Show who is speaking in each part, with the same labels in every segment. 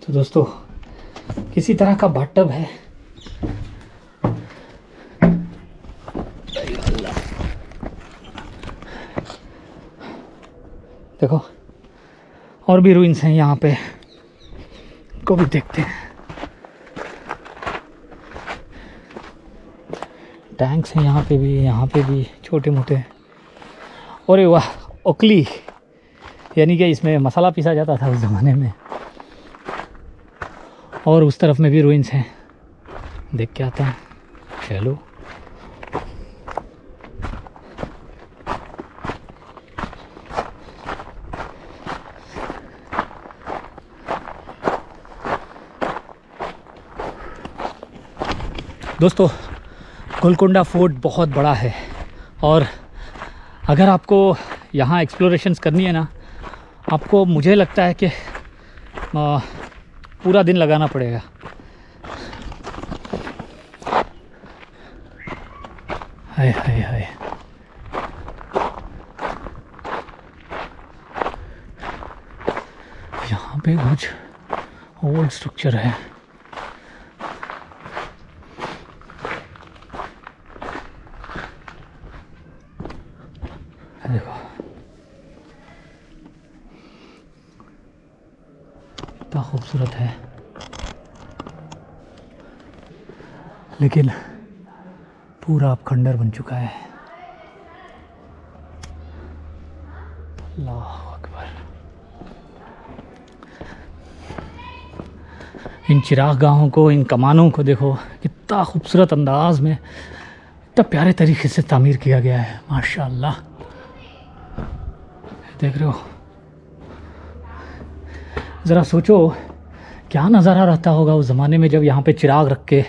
Speaker 1: तो दोस्तों किसी तरह का बाथटब है। देखो और भी रूइंस हैं यहाँ पे, को भी देखते हैं। टैंक्स हैं यहाँ पे भी छोटे मोटे। और वाह, ओखली, यानी कि इसमें मसाला पीसा जाता था उस ज़माने में। और उस तरफ में भी रूइंस हैं, देख के आता है। चलो दोस्तों, गोलकोंडा फोर्ट बहुत बड़ा है और अगर आपको यहाँ एक्सप्लोरेशंस करनी है ना, आपको मुझे लगता है कि पूरा दिन लगाना पड़ेगा। हाय हाय हाय, यहाँ पे कुछ ओल्ड स्ट्रक्चर है। देखो कितना खूबसूरत है, लेकिन पूरा अब खंडर बन चुका है। अल्लाह अकबर। इन चिराग गाहों को, इन कमानों को देखो, कितना खूबसूरत अंदाज में, इतना प्यारे तरीके से तामीर किया गया है, माशाअल्लाह। देख रहे हो, ज़रा सोचो क्या नज़ारा रहता होगा उस ज़माने में जब यहाँ पे चिराग रख के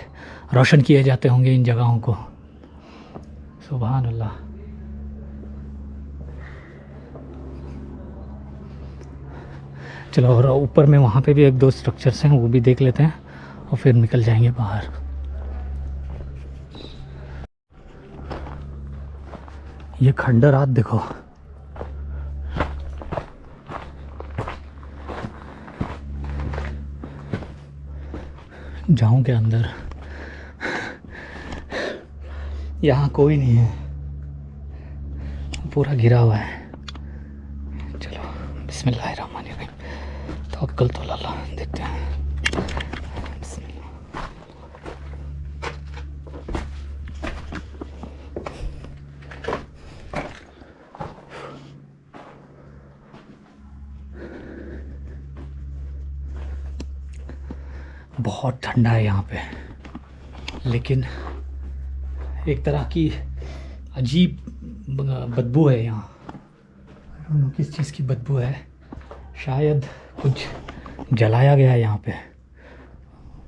Speaker 1: रोशन किए जाते होंगे इन जगहों को। सुभान अल्लाह। चलो, और ऊपर में वहाँ पे भी एक दो स्ट्रक्चर्स हैं, वो भी देख लेते हैं और फिर निकल जाएंगे बाहर। ये खंडरात देखो, जाऊं के अंदर, यहाँ कोई नहीं है, पूरा घिरा हुआ है। चलो बिस्मिल्लाहिर्रहमानिर्रहीम, तवक्कल तो अल्लाह, देखते हैं। बहुत ठंडा है यहाँ पे, लेकिन एक तरह की अजीब बदबू है यहाँ। किस चीज़ की बदबू है, शायद कुछ जलाया गया है यहाँ पे,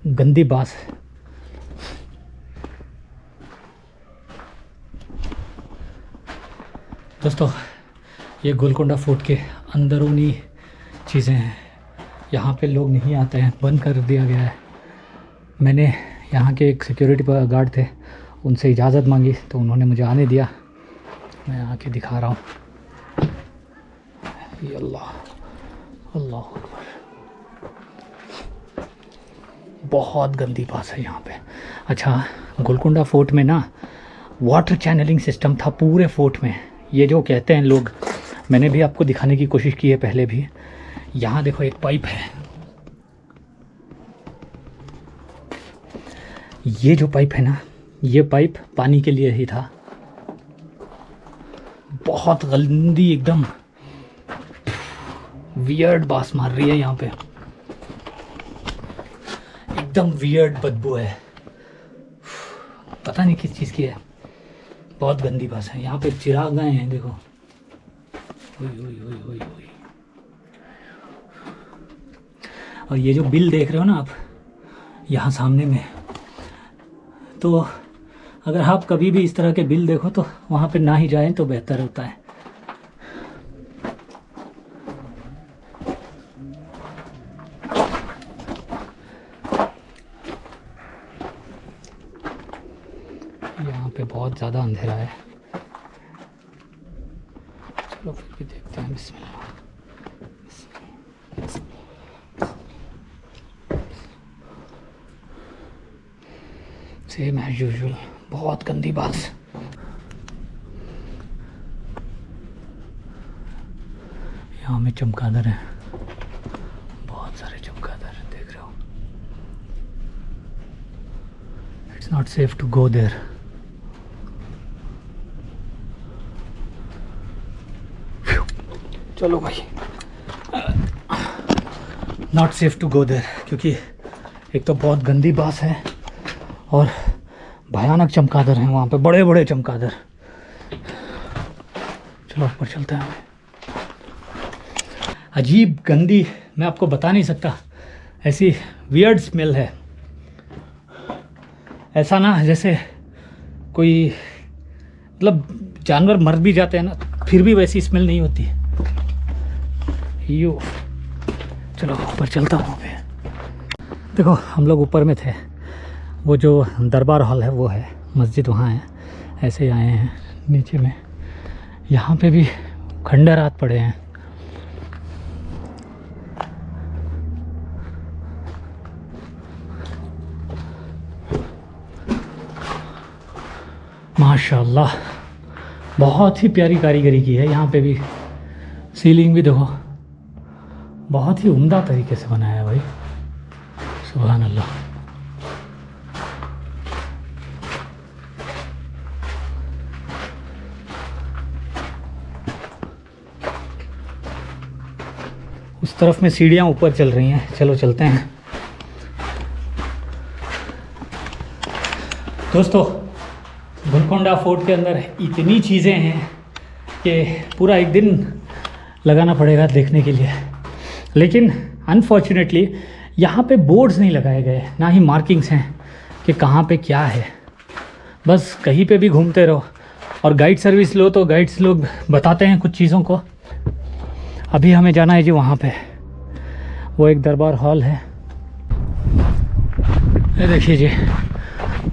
Speaker 1: गंदी बास है। दोस्तों, ये गोलकोंडा फोर्ट के अंदरूनी चीज़ें हैं, यहाँ पे लोग नहीं आते हैं, बंद कर दिया गया है। मैंने यहाँ के एक सिक्योरिटी गार्ड थे, उनसे इजाज़त मांगी तो उन्होंने मुझे आने दिया। मैं आके दिखा रहा हूँ। ये अल्लाह अल्लाह अकबर, बहुत गंदी बात है यहाँ पे। अच्छा, गोलकोंडा फोर्ट में ना वाटर चैनलिंग सिस्टम था पूरे फोर्ट में। ये जो कहते हैं लोग, मैंने भी आपको दिखाने की कोशिश की है पहले भी। यहाँ देखो एक पाइप है, ये जो पाइप है ना, ये पाइप पानी के लिए ही था। बहुत गंदी, एकदम वियर्ड बास मार रही है यहाँ पे, एकदम वियर्ड बदबू है, पता नहीं किस चीज़ की है, बहुत गंदी बास है। यहाँ पे चिराग गए हैं, देखो। ओई ओई ओई ओई ओई। और ये जो बिल देख रहे हो ना आप यहाँ सामने में, तो अगर आप कभी भी इस तरह के बिल देखो तो वहाँ पे ना ही जाएं तो बेहतर होता है। यहाँ पे बहुत ज़्यादा अंधेरा है। चलो फिर भी देखते हैं। बिस्मिल्लाह। सेम एज यूजुअल, बहुत गंदी बात। यहाँ में चमगादड़ हैं, बहुत सारे चमगादड़ देख रहे हो। It's not safe to go there. चलो भाई, not safe to go there, क्योंकि एक तो बहुत गंदी बास है और भयानक चमगादड़ हैं वहाँ पे, बड़े बड़े चमगादड़। चलो ऊपर चलते हैं। अजीब गंदी, मैं आपको बता नहीं सकता, ऐसी वियर्ड स्मेल है। ऐसा ना जैसे कोई मतलब जानवर मर भी जाते हैं ना, फिर भी वैसी स्मेल नहीं होती। यो चलो ऊपर चलता हूँ। पे देखो हम लोग ऊपर में थे, वो जो दरबार हॉल है वो है, मस्जिद वहाँ है। ऐसे ही आए हैं नीचे में, यहाँ पे भी खंडहरात पड़े हैं। माशाल्लाह बहुत ही प्यारी कारीगरी की है यहाँ पे भी। सीलिंग भी देखो, बहुत ही उम्दा तरीके से बनाया है भाई, सुभान अल्लाह। उस तरफ में सीढ़ियाँ ऊपर चल रही हैं, चलो चलते हैं। दोस्तों गोलकोंडा फोर्ट के अंदर इतनी चीज़ें हैं कि पूरा एक दिन लगाना पड़ेगा देखने के लिए, लेकिन अनफॉर्चुनेटली यहाँ पे बोर्ड्स नहीं लगाए गए, ना ही मार्किंग्स हैं कि कहाँ पे क्या है। बस कहीं पे भी घूमते रहो, और गाइड सर्विस लो तो गाइड्स लोग बताते हैं कुछ चीज़ों को। अभी हमें जाना है जी वहाँ पे, वो एक दरबार हॉल है। ये देखिए जी,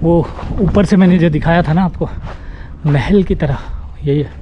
Speaker 1: वो ऊपर से मैंने जो दिखाया था ना आपको, महल की तरह, यही है।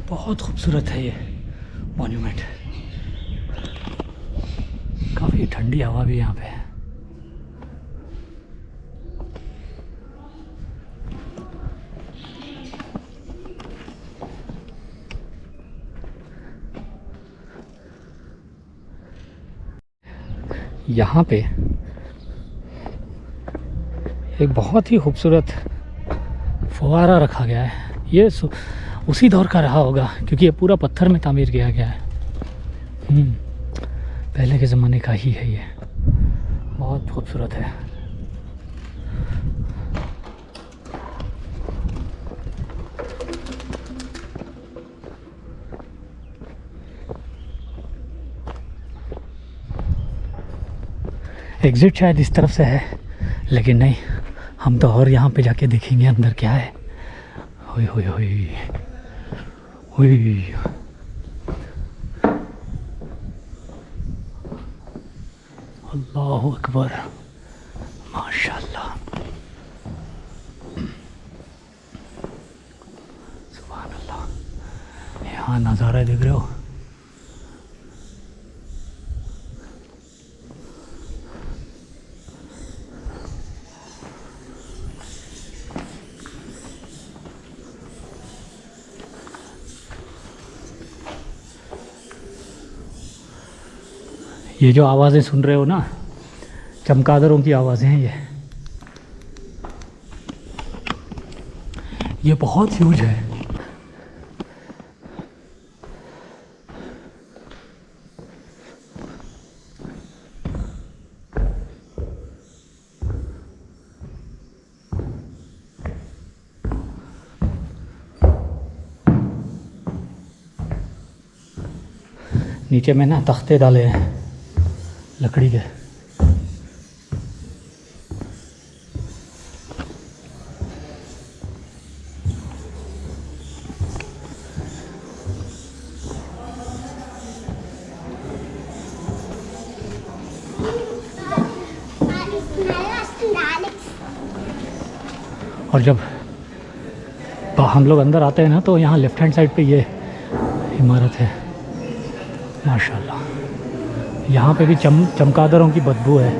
Speaker 1: बहुत खूबसूरत है ये मॉन्यूमेंट। काफ़ी ठंडी हवा भी यहाँ पे है। यहाँ पे एक बहुत ही खूबसूरत फुवारा रखा गया है। ये उसी दौर का रहा होगा, क्योंकि ये पूरा पत्थर में तामीर किया गया है। पहले के ज़माने का ही है ये, बहुत खूबसूरत है। एग्ज़िट शायद इस तरफ से है, लेकिन नहीं, हम तो और यहाँ पे जाके देखेंगे अंदर क्या है। होय होय होय होय, अल्लाहु अकबर, माशाल्लाह, सुभान अल्लाह। यहाँ नज़ारा देख रहे हो, ये जो आवाज़ें सुन रहे हो ना, चमगादड़ों की आवाज़ें हैं ये बहुत ह्यूज है। नीचे में ना तख्ते डाले हैं लकड़ी के। और जब हम लोग अंदर आते हैं ना तो यहाँ लेफ्ट हैंड साइड पे ये इमारत है माशाल्लाह। यहाँ पे भी चमगादड़ों की बदबू है।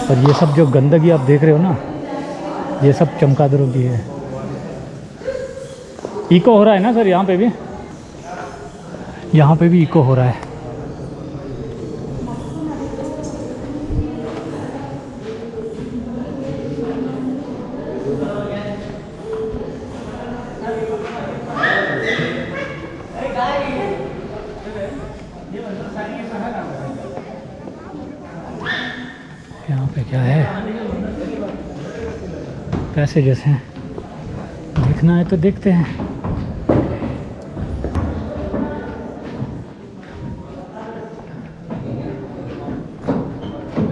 Speaker 1: और ये सब जो गंदगी आप देख रहे हो ना, ये सब चमगादड़ों की है। इको हो रहा है ना सर, यहाँ पे भी इको हो रहा है। यहाँ पे क्या है, पैसेजेस हैं, देखना है तो देखते हैं।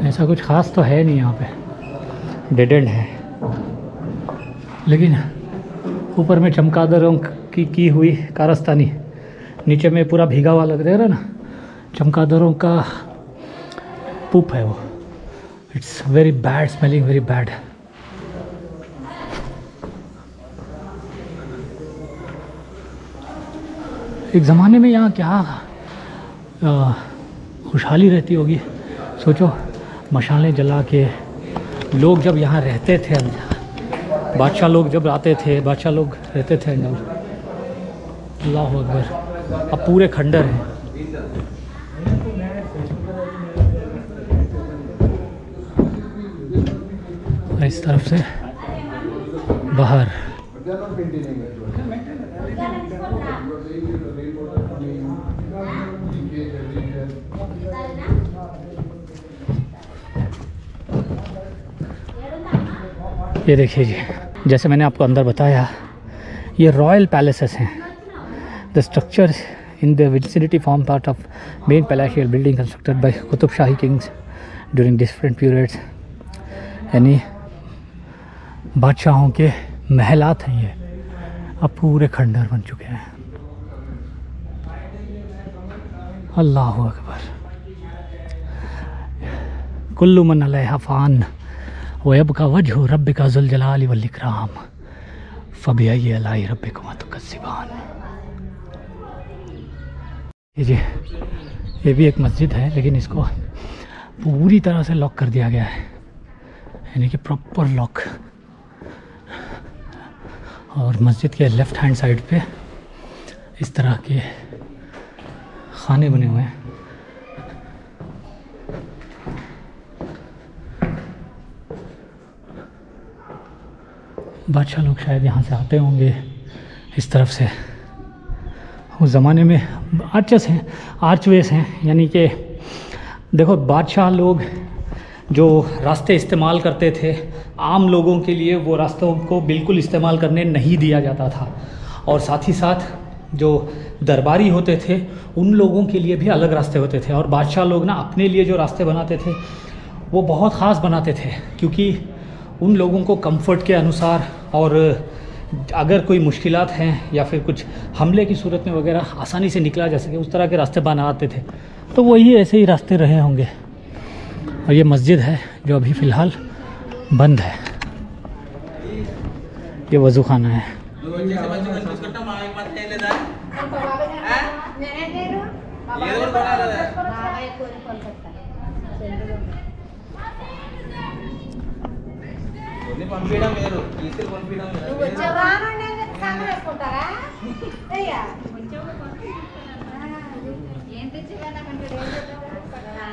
Speaker 1: ऐसा कुछ ख़ास तो है नहीं यहाँ पे, डेड एंड है। लेकिन ऊपर में चमगादड़ों की हुई कारस्तानी, नीचे में पूरा भीगा हुआ लग रहा है ना, चमगादड़ों का पुप है वो। It's very bad, smelling very bad. एक ज़माने में यहाँ क्या खुशहाली रहती होगी। सोचो, मशालें जला के लोग जब यहाँ रहते थे, बादशाह लोग जब आते थे, बादशाह लोग रहते थे अंदर। अल्लाह अकबर। अब पूरे खंडर हैं। इस तरफ से बाहर ये देखिए जी, जैसे मैंने आपको अंदर बताया, ये रॉयल पैलेसेस हैं। The structure in the vicinity form part of main palatial building constructed by Qutub shahi Kings during different periods. यानी बादशाहों के महलात हैं ये। अब पूरे खंडर बन चुके हैं। अल्लाह अकबर। कुल्लु मन अलैहा फ़ान व यबका वजहु रब्बिका ज़ुल जलाली वल इकराम फबिअय्यि आलाइ रब्बिकुमा तुकज़्ज़िबान। ये भी एक मस्जिद है, लेकिन इसको पूरी तरह से लॉक कर दिया गया है, यानी कि प्रॉपर लॉक। और मस्जिद के लेफ़्ट हैंड साइड पे इस तरह के खाने बने हुए हैं। बादशाह लोग शायद यहाँ से आते होंगे इस तरफ से। उस ज़माने में आर्चवेस हैं, यानी कि देखो, बादशाह लोग जो रास्ते इस्तेमाल करते थे, आम लोगों के लिए वो रास्तों को बिल्कुल इस्तेमाल करने नहीं दिया जाता था। और साथ ही साथ जो दरबारी होते थे, उन लोगों के लिए भी अलग रास्ते होते थे। और बादशाह लोग ना अपने लिए जो रास्ते बनाते थे वो बहुत ख़ास बनाते थे, क्योंकि उन लोगों को कंफर्ट के अनुसार, और अगर कोई मुश्किलात हैं या फिर कुछ हमले की सूरत में वगैरह आसानी से निकला जा सके, उस तरह के रास्ते बनाते थे। तो वही ऐसे ही रास्ते रहे होंगे। और ये मस्जिद है जो अभी फ़िलहाल बंद है। ये वज़ू खाना है।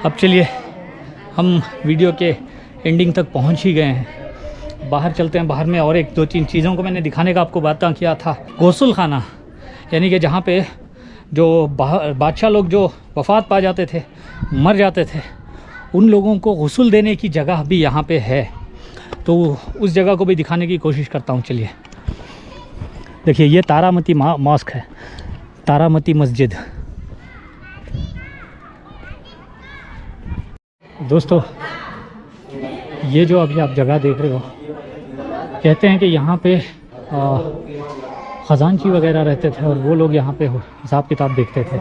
Speaker 1: अब चलिए हम वीडियो के एंडिंग तक पहुंच ही गए हैं। बाहर चलते हैं। बाहर में और एक दो तीन चीज़ों को मैंने दिखाने का आपको बात किया था। गौसल खाना, यानी कि जहाँ पे जो बादशाह लोग जो वफ़ात पा जाते थे, मर जाते थे, उन लोगों को गुस्ल देने की जगह भी यहाँ पे है। तो उस जगह को भी दिखाने की कोशिश करता हूँ। चलिए देखिए, ये तारामती मॉस्क है, तारामती मस्जिद। दोस्तों, ये जो अभी आप जगह देख रहे हो, कहते हैं कि यहाँ पे ख़जानची वगैरह रहते थे और वो लोग यहाँ पे हिसाब किताब देखते थे।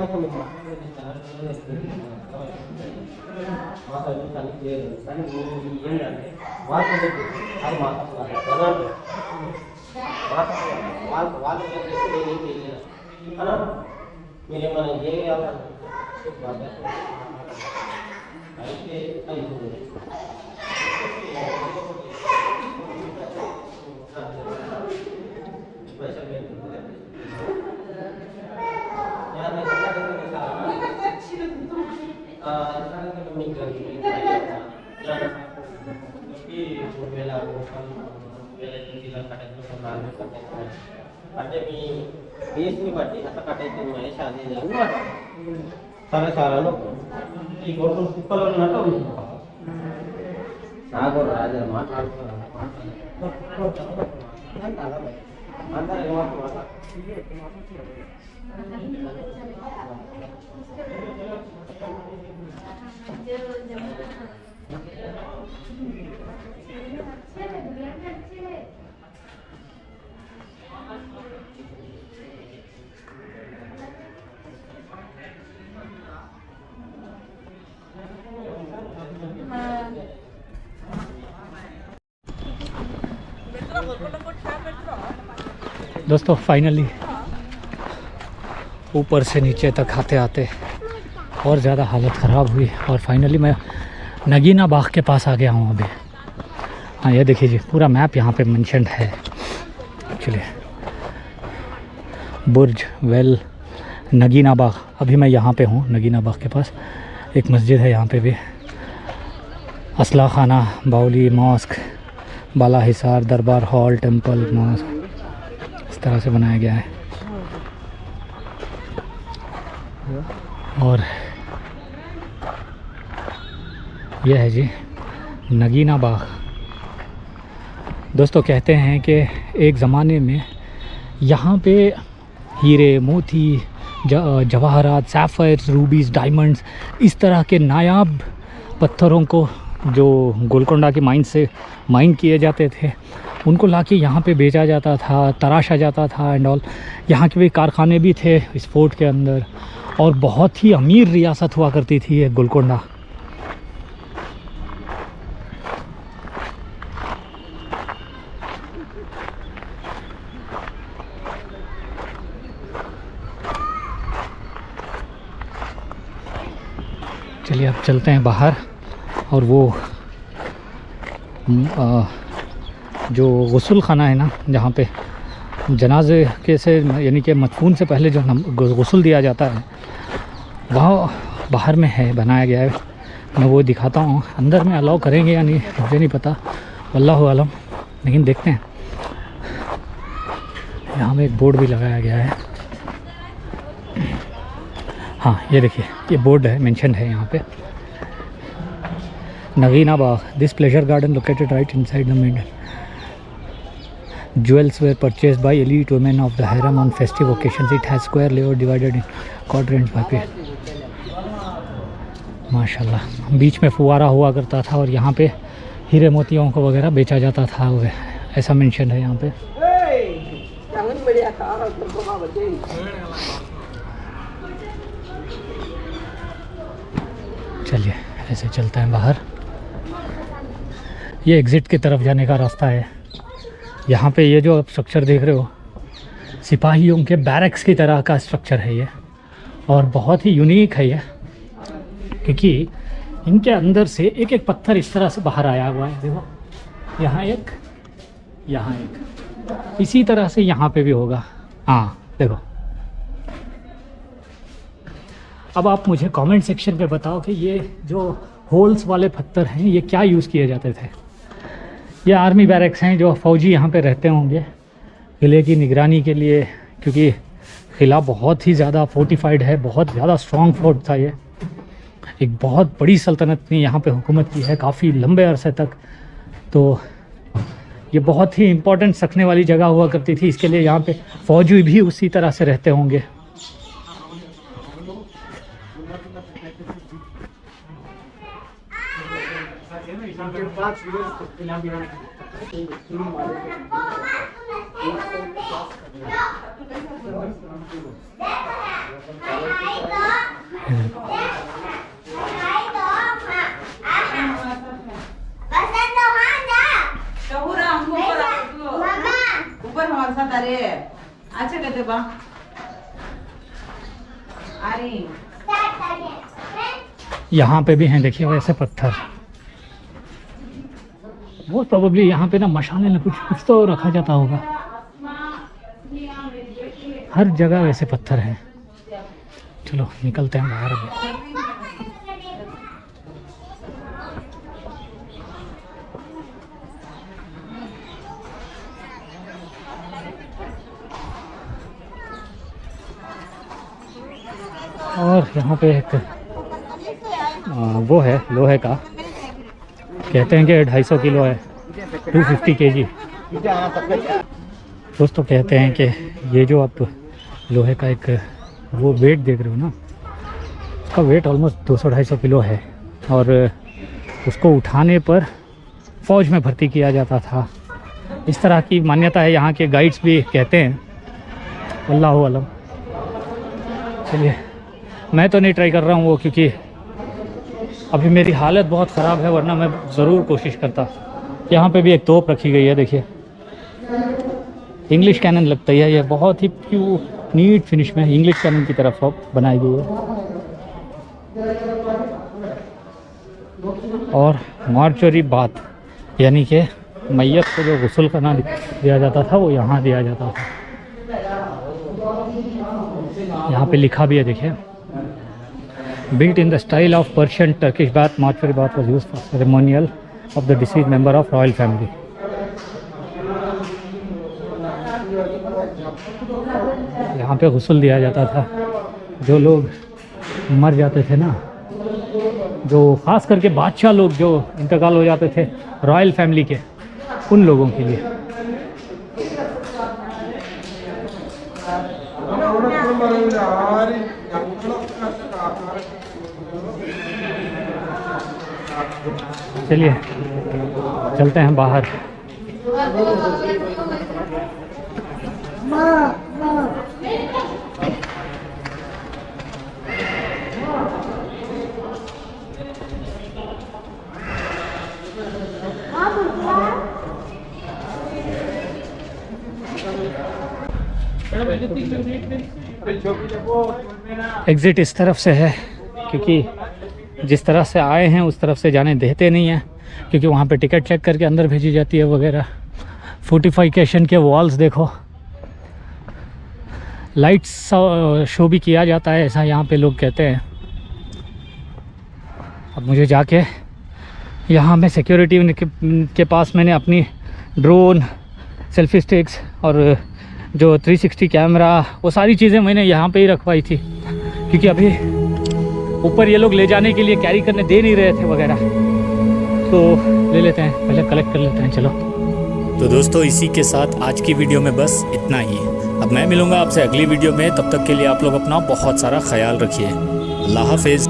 Speaker 2: అంటే మీ బేస్ని బట్టి అట్లా కట్ అవుతుంది మహేష్. అది అనమాట. సరే సార్ ఈ గొడవలు కుక్కలో ఉన్నట్టు నాకు రాజు మాట్లాడుతున్నారు. అందరూ ఏమంటారు?
Speaker 1: दोस्तों फाइनली ऊपर से नीचे तक आते आते और ज़्यादा हालत ख़राब हुई और फाइनली मैं नगीना बाग के पास आ गया हूँ अभी। हाँ, ये देखिए जी, पूरा मैप यहाँ पे मेंशन्ड है। चलिए, बुर्ज, वेल, नगीना बाग। अभी मैं यहाँ पे हूँ नगीना बाग के पास। एक मस्जिद है यहाँ पे भी, असला खाना, बाउली मॉस्क, बाला हिसार, दरबार हॉल, टेंपल, मॉस्क, इस तरह से बनाया गया है। और यह है जी नगीना बाग। दोस्तों कहते हैं कि एक ज़माने में यहाँ पे हीरे, मोती, जवाहरात, सैफ़ायर्स, रूबीज़, डायमंड्स, इस तरह के नायाब पत्थरों को जो गोलकोंडा की माइन से माइन किए जाते थे, उनको लाके यहाँ पे बेचा जाता था, तराशा जाता था एंड ऑल। यहाँ के भी कारखाने भी थे इस फोर्ट के अंदर और बहुत ही अमीर रियासत हुआ करती थी ये गोलकोंडा। चलिए अब चलते हैं बाहर और वो जो गुस्ल खाना है ना, जहाँ पे जनाजे के से यानी कि मदफून से पहले जो गुस्ल दिया जाता है, वहाँ बाहर में है, बनाया गया है। मैं वो दिखाता हूँ। अंदर में अलाउ करेंगे या नहीं मुझे नहीं पता, वल्लाहु आलम, लेकिन देखते हैं। यहाँ में एक बोर्ड भी लगाया गया है। हाँ, ये देखिए, ये बोर्ड है, मेंशन है यहाँ पे, Nagina Bagh, this pleasure garden located right inside the main. Jewels were purchased by elite women of the harem on festive occasions. It has square layout divided in quadrants by pair. माशाल्लाह, बीच में फुवारा हुआ करता था और यहाँ पे हीरे मोतियों को वगैरह बेचा जाता था, ऐसा मेंशन है यहाँ पे। चलिए ऐसे चलते हैं बाहर। ये एग्ज़िट की तरफ जाने का रास्ता है। यहाँ पे ये जो आप स्ट्रक्चर देख रहे हो, सिपाहियों के बैरक्स की तरह का स्ट्रक्चर है ये, और बहुत ही यूनिक है ये, क्योंकि इनके अंदर से एक एक पत्थर इस तरह से बाहर आया हुआ है। देखो, यहाँ एक, यहाँ एक, इसी तरह से यहाँ पे भी होगा। हाँ देखो, अब आप मुझे कमेंट सेक्शन पे बताओ कि ये जो होल्स वाले पत्थर हैं ये क्या यूज़ किए जाते थे। ये आर्मी बैरक्स हैं जो फ़ौजी यहाँ पे रहते होंगे किले की निगरानी के लिए, क्योंकि किला बहुत ही ज़्यादा फोर्टिफाइड है, बहुत ज़्यादा स्ट्रॉन्ग फोर्ट था। ये एक बहुत बड़ी सल्तनत ने यहाँ पे हुकूमत की है काफ़ी लंबे अरसे तक, तो ये बहुत ही इम्पोर्टेंट रखने वाली जगह हुआ करती थी। इसके लिए यहाँ पे फ़ौजी भी उसी तरह से रहते होंगे।
Speaker 3: ऊपर हमारे साथ अरे अच्छा कहते बा अरे
Speaker 1: यहाँ पे भी हैं देखिए वैसे पत्थर। वो प्रोबेबली यहाँ पे ना मशाले में कुछ तो रखा जाता होगा। हर जगह वैसे पत्थर हैं। चलो निकलते हैं बाहर अभी। और यहाँ पे एक वो है लोहे का, कहते हैं कि 250 किलो है, 250 kg। दोस्तों कहते हैं कि ये जो आप लोहे का एक वो वेट देख रहे हो ना, उसका वेट ऑलमोस्ट 200-250 किलो है और उसको उठाने पर फ़ौज में भर्ती किया जाता था। इस तरह की मान्यता है, यहाँ के गाइड्स भी कहते हैं, अल्लाह अलम। चलिए मैं तो नहीं ट्राई कर रहा हूँ वो, क्योंकि अभी मेरी हालत बहुत ख़राब है, वरना मैं ज़रूर कोशिश करता। यहाँ पे भी एक तोप रखी गई है देखिए, इंग्लिश कैनन लगता है। ये बहुत ही नीट फिनिश में इंग्लिश कैनन की तरफ बनाई गई है। और मार्चरी बाथ, यानी कि मैयत को जो गुस्ल करना दिया जाता था वो यहाँ दिया जाता था। यहाँ पे लिखा भी है देखिए, built in the style of Persian Turkish bath, mortuary bath was used for ceremonial of the deceased member of royal family. यहाँ पे गुस्ल दिया जाता था। जो लोग मर जाते थे ना, जो ख़ास करके बादशाह लोग जो इंतकाल हो जाते थे रॉयल फैमिली के, उन लोगों के लिए। चलिए चलते हैं बाहर। एग्ज़िट इस तरफ से है, क्योंकि जिस तरह से आए हैं उस तरफ से जाने देते नहीं हैं, क्योंकि वहाँ पे टिकट चेक करके अंदर भेजी जाती है वगैरह। फोर्टिफिकेशन के वॉल्स देखो, लाइट्स शो भी किया जाता है, ऐसा यहाँ पे लोग कहते हैं। अब मुझे जाके यहाँ में सिक्योरिटी के पास मैंने अपनी ड्रोन, सेल्फी स्टिक्स और जो 360 कैमरा, वो सारी चीज़ें मैंने यहाँ पे ही रखवाई थी, क्योंकि अभी ऊपर ये लोग ले जाने के लिए कैरी करने दे नहीं रहे थे वगैरह। तो ले लेते हैं, पहले कलेक्ट कर लेते हैं। चलो
Speaker 4: तो दोस्तों इसी के साथ आज की वीडियो में बस इतना ही। अब मैं मिलूँगा आपसे अगली वीडियो में, तब तक के लिए आप लोग अपना बहुत सारा ख्याल रखिए। अल्लाह हाफिज़।